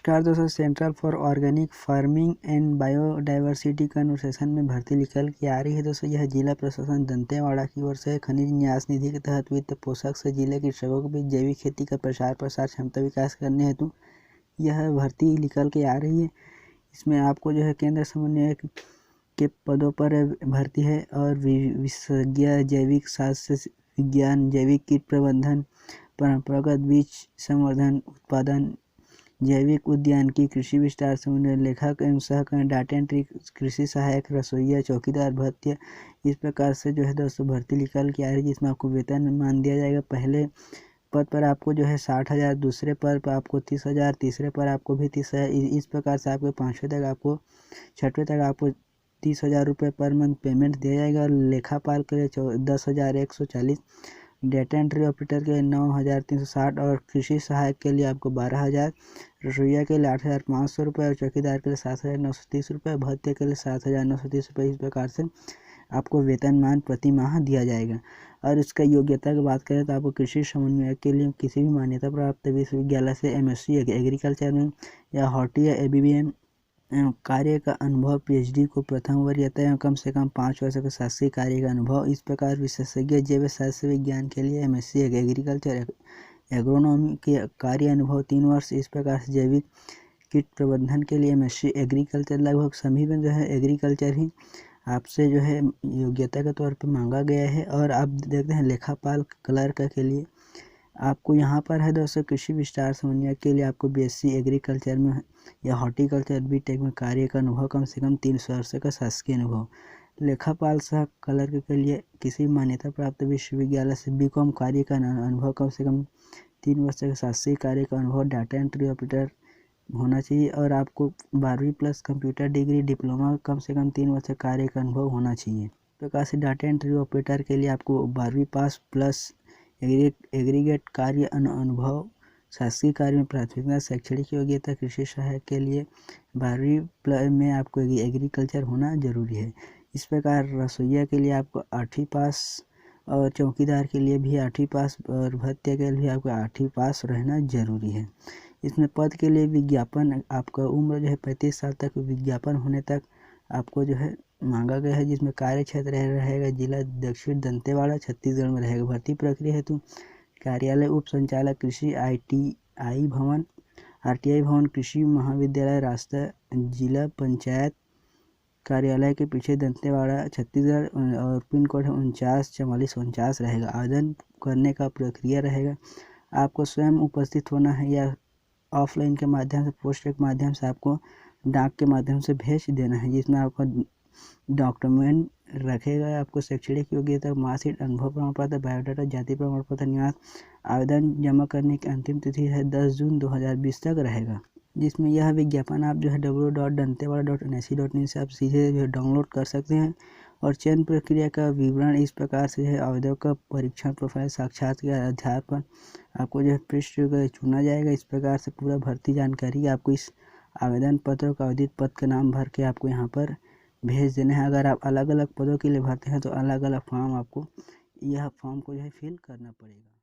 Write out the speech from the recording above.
नमस्कार दोस्तों, central for organic farming and biodiversity conversation में भर्ती निकल के आ रही है। दोस्तों, यह जिला प्रशासन दंतेवाड़ा की ओर से खनिज न्यास निधि के तहत वित्त पोषक से जिले के कृषकों के बीच जैविक खेती का प्रसार क्षमता विकास करने हेतु यह भर्ती निकल के आ रही है। इसमें आपको जो है केंद्र समन्वयक के पदों पर भर्ती है और विशेषज्ञ जैविक शास्त्र विज्ञान, जैविक कीट प्रबंधन, परंपरागत बीज संवर्धन, उत्पादन, जैविक उद्यानिकी, कृषि विस्तार समन्वय, लेखक एवं सहकर्मी, डाटा एंट्री, कृषि सहायक, रसोइया, चौकीदार, भत्ते, इस प्रकार से जो है दोस्तों भर्ती निकल के आ रही है, जिसमें आपको वेतन मान दिया जाएगा। पहले पद पर आपको जो है 60,000, दूसरे पद पर आपको 30,000, तीसरे पर आपको भी 30,000, इस प्रकार से आपको छठवें तक आपको 30,000 रुपये पर मंथ पेमेंट दिया जाएगा। लेखापाल के लिए 10,140, डेटा एंट्री ऑपरेटर के लिए 9,360 और कृषि सहायक के लिए आपको 12,000, रसोइया के लिए 8,500 रुपये और चौकीदार के लिए 7,930 रुपये, भत्ते के लिए 7,930 रुपये। इस प्रकार से आपको वेतनमान प्रति माह दिया जाएगा। और इसका योग्यता की बात करें तो आपको कृषि समन्वयक के लिए किसी भी मान्यता प्राप्त विश्वविद्यालय से MSc एग्रीकल्चर में या हॉर्टी या ABBM कार्य का अनुभव, PhD को प्रथम वरीयता एवं कम से कम 5 वर्ष का शासकीय कार्य का अनुभव। इस प्रकार विशेषज्ञ जैव शास्त्र विज्ञान के लिए MSc एग्रीकल्चर एग्रोनॉमी के कार्य अनुभव 3 वर्ष। इस प्रकार से जैविक कीट प्रबंधन के लिए MSc एग्रीकल्चर, लगभग सभी में जो है एग्रीकल्चर ही आपसे जो है योग्यता के तौर पर मांगा गया है। और आप देखते हैं लेखापाल क्लर्क के लिए आपको यहाँ पर है दोस्तों कृषि विस्तार समन्वयक के लिए आपको BSc एग्रीकल्चर में या हॉर्टिकल्चर BTech में कार्य का अनुभव, कम से कम 3 वर्ष का शासकीय अनुभव। लेखापाल सह क्लर्क के लिए किसी मान्यता प्राप्त विश्वविद्यालय से BCom कार्य का अनुभव, कम से कम 3 वर्ष का शासकीय कार्य का अनुभव। डाटा एंट्री ऑपरेटर होना चाहिए और आपको 12वीं प्लस कंप्यूटर डिग्री, डिप्लोमा, कम से कम 3 वर्ष का कार्य का अनुभव होना चाहिए। इस प्रकार से डाटा एंट्री ऑपरेटर के लिए आपको 12वीं पास प्लस एग्रीगेट कार्य अनुभव, शासकीय कार्य में प्राथमिकता, शैक्षणिक योग्यता। कृषि सहायक के लिए 12वीं में आपको एग्रीकल्चर होना जरूरी है। इस प्रकार रसोइया के लिए आपको 8वीं पास और चौकीदार के लिए भी 8वीं पास और भत्ते के लिए भी आपको 8वीं पास रहना जरूरी है। इसमें पद के लिए विज्ञापन, आपका उम्र जो है 35 साल तक विज्ञापन होने तक आपको जो है मांगा गया है, जिसमें कार्य क्षेत्र रहेगा जिला दक्षिण दंतेवाड़ा छत्तीसगढ़ में रहेगा। भर्ती प्रक्रिया हेतु कार्यालय उप संचालक कृषि RTI भवन, कृषि महाविद्यालय रास्ता, जिला पंचायत कार्यालय के पीछे, दंतेवाड़ा छत्तीसगढ़, और पिन कोड 494449 रहेगा। आवेदन करने का प्रक्रिया रहेगा, आपको स्वयं उपस्थित होना है या ऑफलाइन के माध्यम से, पोस्ट के माध्यम से आपको डाक के माध्यम से भेज देना है, जिसमें आपका डॉक्यूमेंट रखेगा, आपको शैक्षणिक योग्यता, मार्कशीट, अनुभव प्रमाण पत्र, बायोडाटा, जाति प्रमाण पत्र, निवास। आवेदन जमा करने की अंतिम तिथि है 10 जून 2020 तक रहेगा। जिसमें यह विज्ञापन आप जो है www.dantewada.nic.in से आप सीधे जो है डाउनलोड कर सकते हैं। और चयन प्रक्रिया का विवरण इस प्रकार से है, आवेदक का परीक्षण, प्रोफाइल, साक्षात्कार के आधार पर आपको जो है पृष्ठ चुना जाएगा। इस प्रकार से पूरा भर्ती जानकारी आपको इस आवेदन पत्र का आवेदित पद का नाम भर के आपको यहाँ पर भेज देना है। अगर आप अलग अलग पदों के लिए भरते हैं तो अलग अलग फॉर्म आपको, यह फॉर्म को जो है फिल करना पड़ेगा।